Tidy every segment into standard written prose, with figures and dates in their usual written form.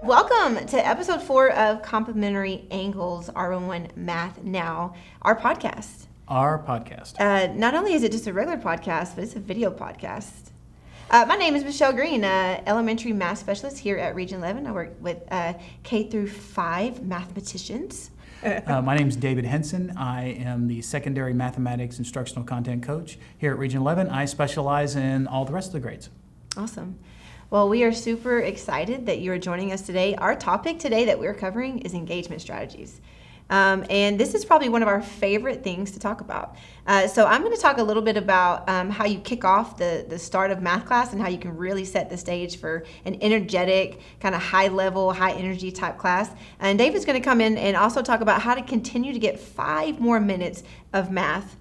Welcome to episode 4 of Complementary Angles R1 Math Now, our podcast. Not only is it just a regular podcast, but it's a video podcast. My name is Michelle Green, elementary math specialist here at Region 11. I work with K through 5 mathematicians. My name is David Henson. I am the secondary mathematics instructional content coach here at Region 11. I specialize in all the rest of the grades. Awesome. Well, we are super excited that you are joining us today. Our topic today that we're covering is engagement strategies. And this is probably one of our favorite things to talk about. So I'm going to talk a little bit about how you kick off the start of math class and how you can really set the stage for an energetic, kind of high level, high energy type class. And David's going to come in and also talk about how to continue to get 5 more minutes of math.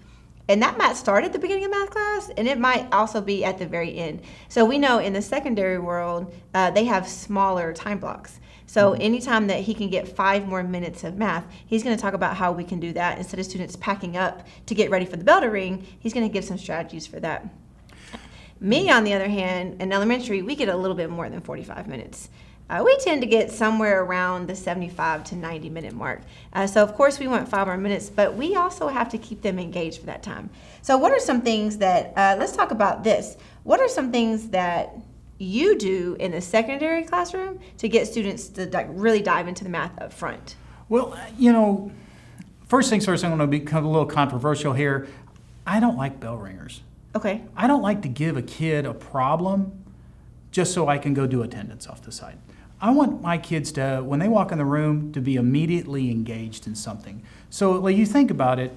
And that might start at the beginning of math class, and it might also be at the very end. So we know in the secondary world, they have smaller time blocks. So anytime that he can get 5 more minutes of math, he's going to talk about how we can do that. Instead of students packing up to get ready for the bell to ring, he's going to give some strategies for that. Me, on the other hand, in elementary, we get a little bit more than 45 minutes. We tend to get somewhere around the 75 to 90 minute mark. So of course we want 5 more minutes, but we also have to keep them engaged for that time. So what are some things that, let's talk about this. What are some things that you do in the secondary classroom to get students to really dive into the math up front? Well, first things first, I'm going to become a little controversial here. I don't like bell ringers. Okay. I don't like to give a kid a problem just so I can go do attendance off the side. I want my kids to, when they walk in the room, to be immediately engaged in something. So like you think about it,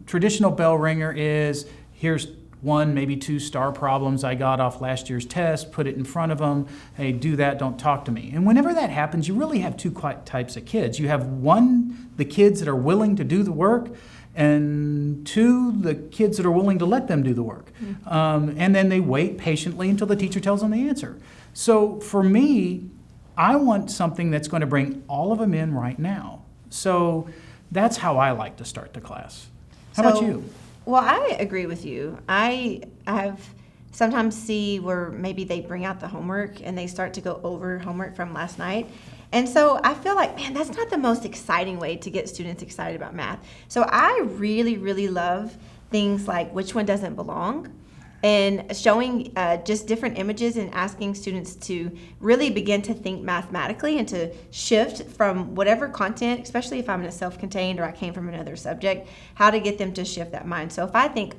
traditional bell ringer is, here's 1, maybe 2 star problems I got off last year's test, put it in front of them, hey, do that, don't talk to me. And whenever that happens, you really have 2 types of kids. You have 1, the kids that are willing to do the work, and 2, the kids that are willing to let them do the work. And then they wait patiently until the teacher tells them the answer. So for me, I want something that's going to bring all of them in right now. So that's how I like to start the class. How about you? Well, I agree with you. I have sometimes see where maybe they bring out the homework and they start to go over homework from last night. And so I feel like, man, that's not the most exciting way to get students excited about math. So I really, really love things like which one doesn't belong, and showing just different images and asking students to really begin to think mathematically and to shift from whatever content, especially if I'm in a self-contained or I came from another subject, how to get them to shift that mind. So if I think,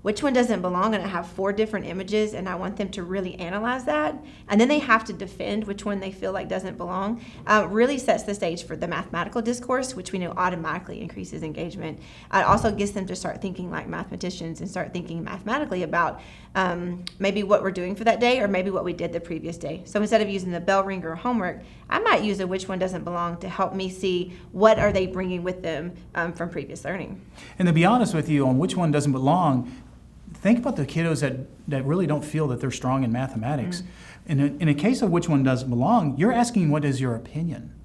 which one doesn't belong, and I have 4 different images and I want them to really analyze that, and then they have to defend which one they feel like doesn't belong, really sets the stage for the mathematical discourse, which we know automatically increases engagement. It also gets them to start thinking like mathematicians and start thinking mathematically about maybe what we're doing for that day or maybe what we did the previous day. So instead of using the bell ringer or homework, I might use a which one doesn't belong to help me see what are they bringing with them from previous learning. And to be honest with you, on which one doesn't belong, think about the kiddos that really don't feel that they're strong in mathematics. In a case of which one doesn't belong, you're asking what is your opinion.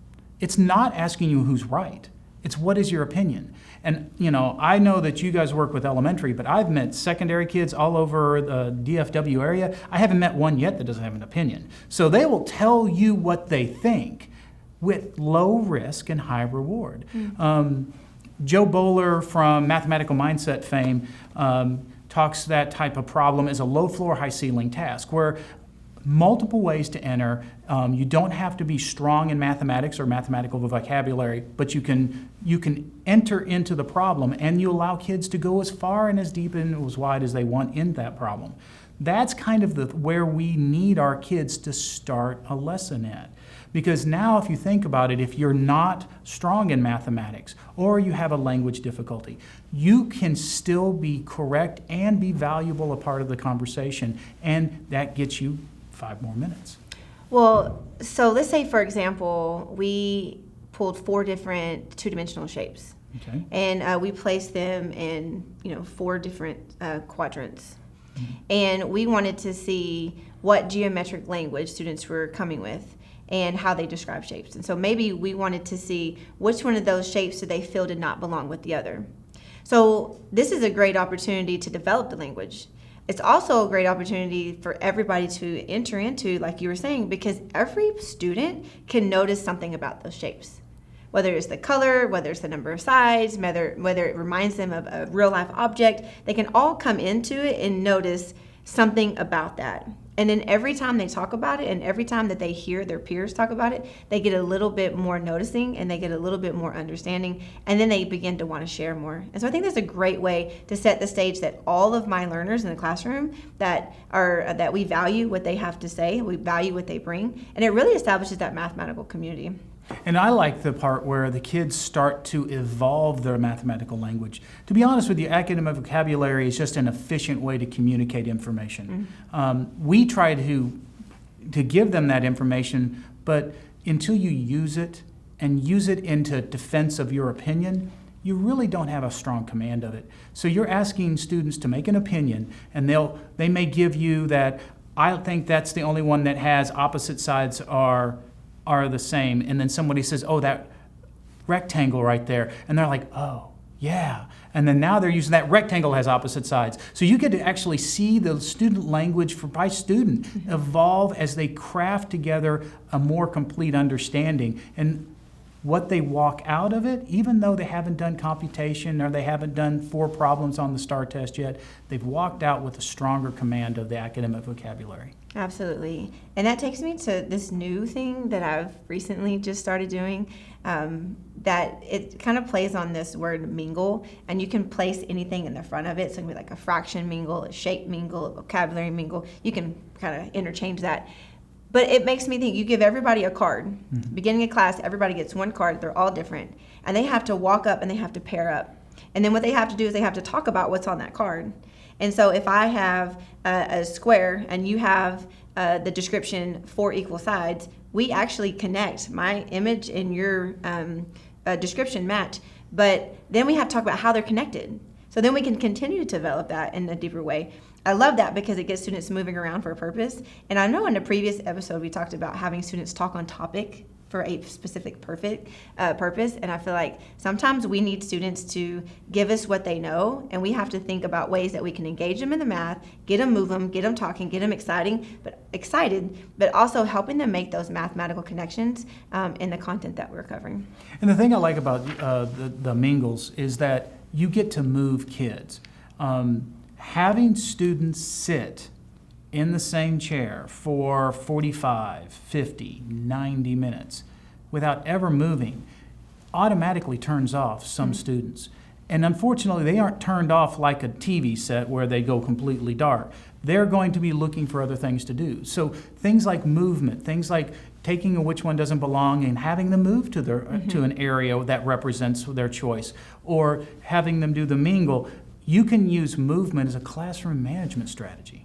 It's not asking you who's right. It's what is your opinion. And I know that you guys work with elementary, but I've met secondary kids all over the DFW area. I haven't met one yet that doesn't have an opinion. So they will tell you what they think with low risk and high reward. Joe Bowler from Mathematical Mindset fame talks that type of problem as a low floor, high ceiling task, where multiple ways to enter. You don't have to be strong in mathematics or mathematical vocabulary, but you can enter into the problem, and you allow kids to go as far and as deep and as wide as they want in that problem. That's kind of where we need our kids to start a lesson at. Because now if you think about it, if you're not strong in mathematics or you have a language difficulty, you can still be correct and be valuable a part of the conversation, and that gets you 5 more minutes. Well, so let's say, for example, we pulled 4 different 2-dimensional shapes. Okay. And we placed them in 4 different quadrants. And we wanted to see what geometric language students were coming with and how they describe shapes. And so maybe we wanted to see which one of those shapes do they feel did not belong with the other. So this is a great opportunity to develop the language. It's also a great opportunity for everybody to enter into, like you were saying, because every student can notice something about those shapes. Whether it's the color, whether it's the number of sides, whether it reminds them of a real life object, they can all come into it and notice something about that. And then every time they talk about it and every time that they hear their peers talk about it, they get a little bit more noticing and they get a little bit more understanding, and then they begin to want to share more. And so I think that's a great way to set the stage that all of my learners in the classroom that we value what they have to say, we value what they bring, and it really establishes that mathematical community. And I like the part where the kids start to evolve their mathematical language. To be honest with you, academic vocabulary is just an efficient way to communicate information. We try to give them that information, but until you use it and use it into defense of your opinion, you really don't have a strong command of it. So you're asking students to make an opinion, and they may give you that, I think that's the only one that has opposite sides are the same, and then somebody says, oh, that rectangle right there, and they're like, oh, yeah, and then now they're using that rectangle has opposite sides. So you get to actually see the student language by student evolve as they craft together a more complete understanding. And what they walk out of it, even though they haven't done computation or they haven't done 4 problems on the STAR test yet, they've walked out with a stronger command of the academic vocabulary. Absolutely. And that takes me to this new thing that I've recently just started doing, that it kind of plays on this word mingle, and you can place anything in the front of it. So it can be like a fraction mingle, a shape mingle, a vocabulary mingle. You can kind of interchange that. But it makes me think, you give everybody a card. Beginning of class, everybody gets one card. They're all different. And they have to walk up and they have to pair up. And then what they have to do is they have to talk about what's on that card. And so if I have a square and you have the description 4 equal sides, we actually connect. My image and your description match. But then we have to talk about how they're connected. So then we can continue to develop that in a deeper way. I love that because it gets students moving around for a purpose. And I know in a previous episode we talked about having students talk on topic for a specific purpose. And I feel like sometimes we need students to give us what they know, and we have to think about ways that we can engage them in the math, get them moving, get them talking, get them excited, but also helping them make those mathematical connections in the content that we're covering. And the thing I like about the mingles is that you get to move kids. Having students sit in the same chair for 45, 50, 90 minutes without ever moving automatically turns off some students. And unfortunately, they aren't turned off like a TV set where they go completely dark. They're going to be looking for other things to do. So things like movement, things like taking a which one doesn't belong and having them move to to an area that represents their choice, or having them do the mingle. You can use movement as a classroom management strategy.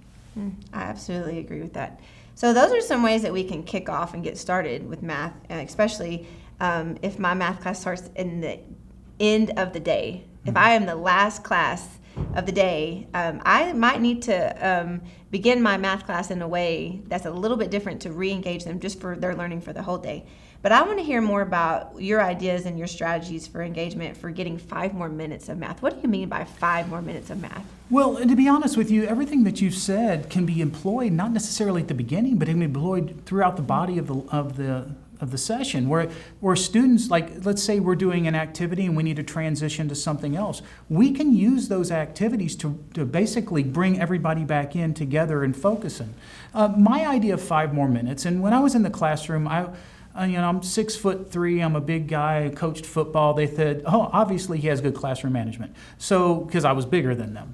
I absolutely agree with that. So those are some ways that we can kick off and get started with math, especially if my math class starts in the end of the day. If I am the last class of the day, I might need to begin my math class in a way that's a little bit different to re-engage them just for their learning for the whole day. But I want to hear more about your ideas and your strategies for engagement for getting 5 more minutes of math. What do you mean by 5 more minutes of math? Well, to be honest with you, everything that you've said can be employed not necessarily at the beginning, but it can be employed throughout the body of the session, where students, like, let's say we're doing an activity and we need to transition to something else. We can use those activities to basically bring everybody back in together and focusing. My idea of 5 more minutes, and when I was in the classroom, I'm 6'3", I'm a big guy, I coached football. They said, oh, obviously he has good classroom management. So, because I was bigger than them.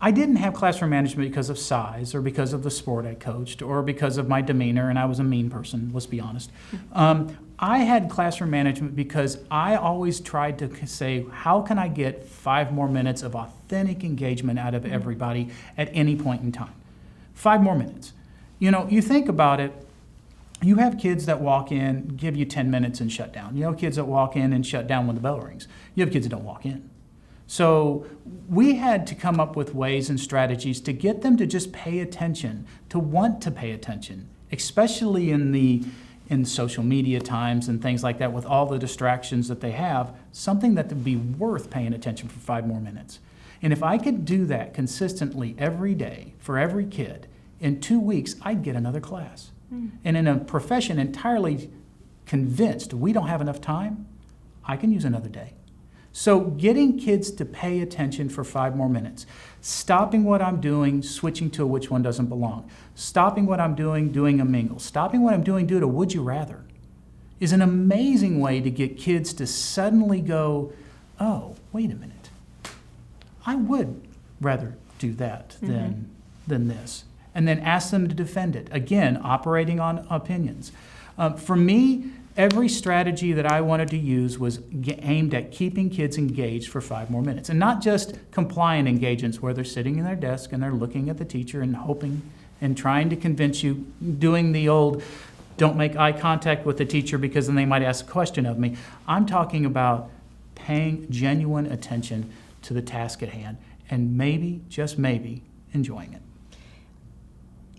I didn't have classroom management because of size or because of the sport I coached or because of my demeanor, and I was a mean person, let's be honest. I had classroom management because I always tried to say, how can I get 5 more minutes of authentic engagement out of everybody at any point in time? 5 more minutes. You think about it, you have kids that walk in, give you 10 minutes and shut down. You have kids that walk in and shut down when the bell rings. You have kids that don't walk in. So we had to come up with ways and strategies to get them to just pay attention, to want to pay attention, especially in social media times and things like that with all the distractions that they have, something that would be worth paying attention for 5 more minutes. And if I could do that consistently every day for every kid, in 2 weeks, I'd get another class. And in a profession entirely convinced we don't have enough time, I can use another day. So getting kids to pay attention for 5 more minutes, stopping what I'm doing, switching to a which one doesn't belong, stopping what I'm doing a mingle, stopping what I'm doing a would you rather, is an amazing way to get kids to suddenly go, oh, wait a minute, I would rather do that than this. And then ask them to defend it. Again, operating on opinions. For me, every strategy that I wanted to use was aimed at keeping kids engaged for 5 more minutes. And not just compliant engagements where they're sitting in their desk and they're looking at the teacher and hoping and trying to convince you, doing the old don't make eye contact with the teacher because then they might ask a question of me. I'm talking about paying genuine attention to the task at hand and maybe, just maybe, enjoying it.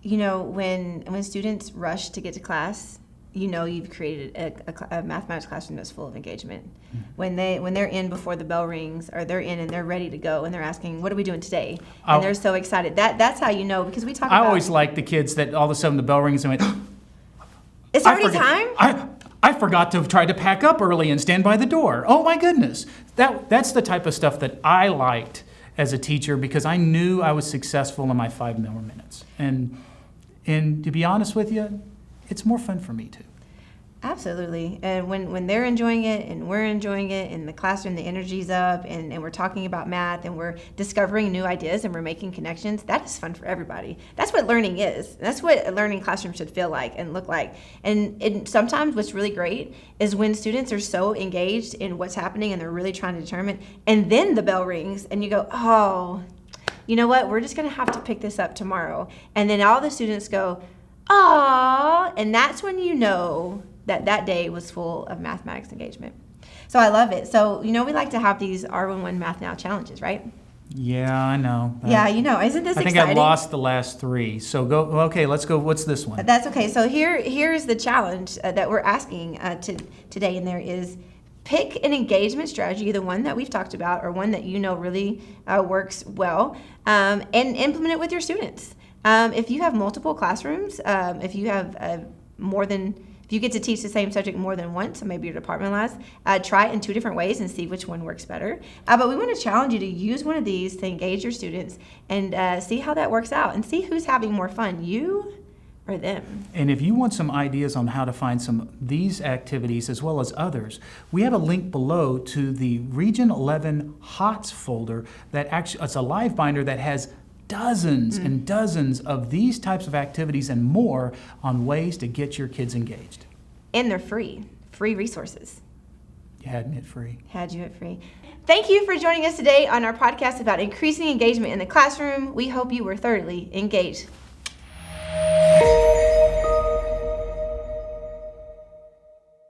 You know, when students rush to get to class, you know you've created a mathematics classroom that's full of engagement. When they're in before the bell rings, or they're in and they're ready to go, and they're asking, "What are we doing today?" And they're so excited. That's how you know, because we talk about. I always like the kids that all of a sudden the bell rings and went. It's already time. I forgot to try to pack up early and stand by the door. Oh my goodness, that's the type of stuff that I liked as a teacher because I knew I was successful in my 5 more minutes. And to be honest with you, it's more fun for me too. Absolutely. And when they're enjoying it and we're enjoying it in the classroom, the energy's up and we're talking about math and we're discovering new ideas and we're making connections, that is fun for everybody. That's what learning is. That's what a learning classroom should feel like and look like. And sometimes what's really great is when students are so engaged in what's happening and they're really trying to determine, and then the bell rings and you go, oh, you know what, we're just going to have to pick this up tomorrow. And then all the students go, aww, and that's when you know that day was full of mathematics engagement. So I love it. So, you know, we like to have these R11 Math Now challenges, right? Yeah, I know. Yeah, you know, isn't this exciting? I think I lost the last 3. So okay, let's go. What's this one? That's okay. So here's the challenge that we're asking today, and there is pick an engagement strategy, either one that we've talked about or one that you know really works well, and implement it with your students. If you have multiple classrooms, if you have if you get to teach the same subject more than once, so maybe you're departmentalized, try it in 2 different ways and see which one works better. But we want to challenge you to use one of these to engage your students and see how that works out and see who's having more fun, you or them. And if you want some ideas on how to find some of these activities as well as others, we have a link below to the Region 11 HOTS folder that actually, it's a live binder that has dozens and dozens of these types of activities and more on ways to get your kids engaged. And they're free resources. You had me at free. Had you at free. Thank you for joining us today on our podcast about increasing engagement in the classroom. We hope you were thoroughly engaged.